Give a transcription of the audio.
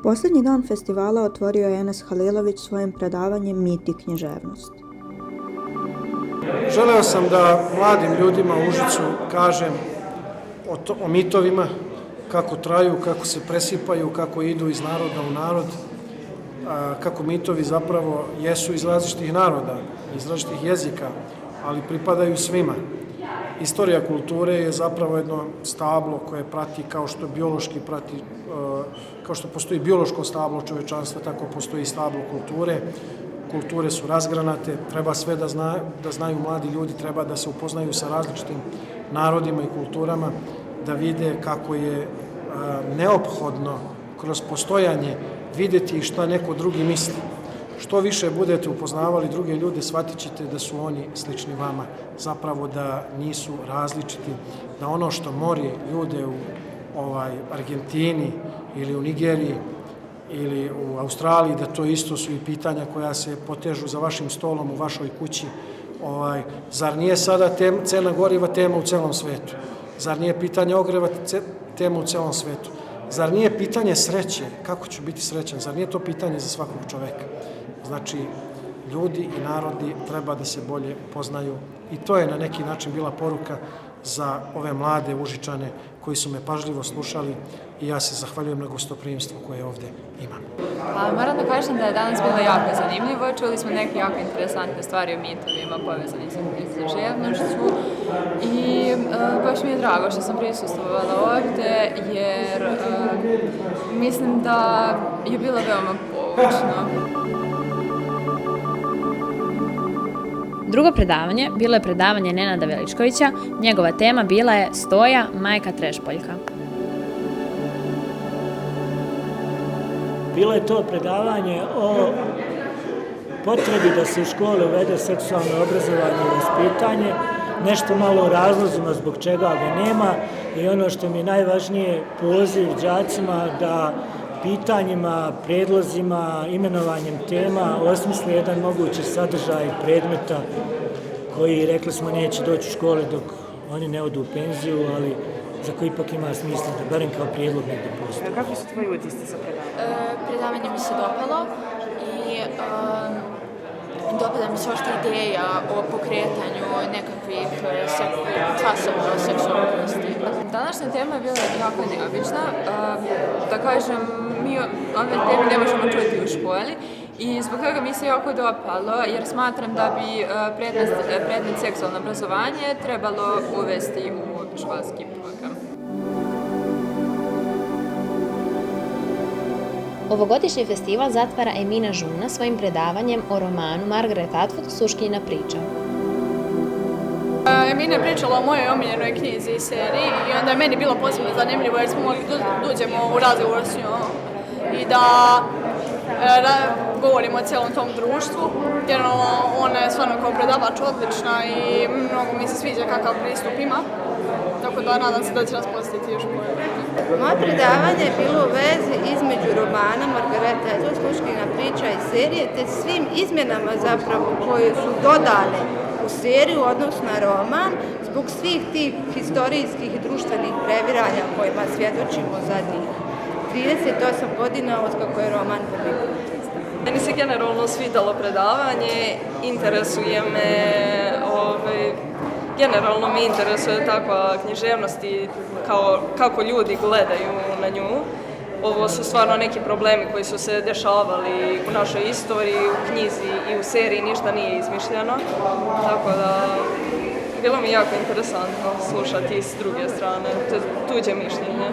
Posljednji dan festivala otvorio je Enes Halilović svojim predavanjem Mit i književnost. Želeo sam da mladim ljudima u Užicu kažem o mitovima, kako traju, kako se presipaju, kako idu iz naroda u narod, kako mitovi zapravo jesu iz različitih naroda, iz različitih jezika, ali pripadaju svima. Istorija kulture je zapravo jedno stablo koje prati kao što biološki prati, kao što postoji biološko stablo čovečanstva, tako postoji i stablo kulture. Kulture su razgranate, treba sve da znaju mladi ljudi, treba da se upoznaju sa različitim narodima i kulturama, da vide kako je neophodno kroz postojanje videti šta neko drugi misli. Što više budete upoznavali druge ljude, shvatit ćete da su oni slični vama, zapravo da nisu različiti, da ono što mori ljude u Argentini ili u Nigeriji ili u Australiji, da to isto su i pitanja koja se potežu za vašim stolom u vašoj kući. Zar nije sada cena goriva tema u celom svetu? Zar nije pitanje ogreva tema u celom svetu? Zar nije pitanje sreće? Kako ću biti srećan? Zar nije to pitanje za svakog čoveka? Znači, ljudi i narodi treba da se bolje poznaju i to je na neki način bila poruka za ove mlade Užičane koji su me pažljivo slušali i ja se zahvaljujem na gostoprimstvu koje ovde imam. Moram da kažem da je danas bilo jako zanimljivo. Čuli smo neke jako interesantne stvari o mitovima povezani sa književnošću i baš mi je drago što sam prisustvovala ovde jer mislim da je bilo veoma poučno. Drugo predavanje bilo je predavanje Nenada Veličkovića, njegova tema bila je Stoja, majka Trešpoljka. Bilo je to predavanje o potrebi da se u škole uvede seksualno obrazovanje i vaspitanje, nešto malo o razlozima zbog čega ga nema i ono što mi je najvažnije, poziv đacima da pitanjima, predlozima, imenovanjem tema osmisli jedan mogući sadržaj predmeta koji, rekli smo, neće doći u škole dok oni ne odu u penziju, ali za koji ipak ima smisla da barem kao prijedlog negdje postoji. Kakvi su tvoji utisci sa predavanjem? Predavanje mi se dopalo i dopada mi se ošta ideja o pokretanju nekakvih časova o seksualnosti. Današnja tema je bila jako neobična. Da kažem, mi ove teme ne možemo čuti u školi i zbog toga mi se jako dopalo jer smatram da bi predmet seksualno obrazovanje trebalo uvesti u školski program. Ovogodišnji festival zatvara Emina Žuna svojim predavanjem o romanu Margaret Atwood Suškina priča. Emina je pričala o mojoj omiljenoj knjizi i seriji i onda je meni bilo posebno zanimljivo jer smo mogli dođemo u razgovor s njom i da govorimo o cijelom tom društvu. Generalno, ona je stvarno kao predavač odlična i mnogo mi se sviđa kakav pristup ima. Tako da nadam se da će nas posjetiti još bolje. Moje predavanje je bilo u vezi između romana Margareta Atwood Suškina priča i serije, te svim izmjenama zapravo koje su dodane u seriju, odnosno na roman, zbog svih tih historijskih i društvenih previranja kojima svjedočimo zadnjih 38 godina od kako je roman prvi put izdan. Meni se generalno svidalo predavanje, interesuje me, generalno me interesuje takva književnost i kako ljudi gledaju na nju. Ovo su stvarno neki problemi koji su se dešavali u našoj istoriji, u knjizi i u seriji, ništa nije izmišljeno. Tako da, bilo mi jako interesantno slušati s druge strane tuđe mišljenje.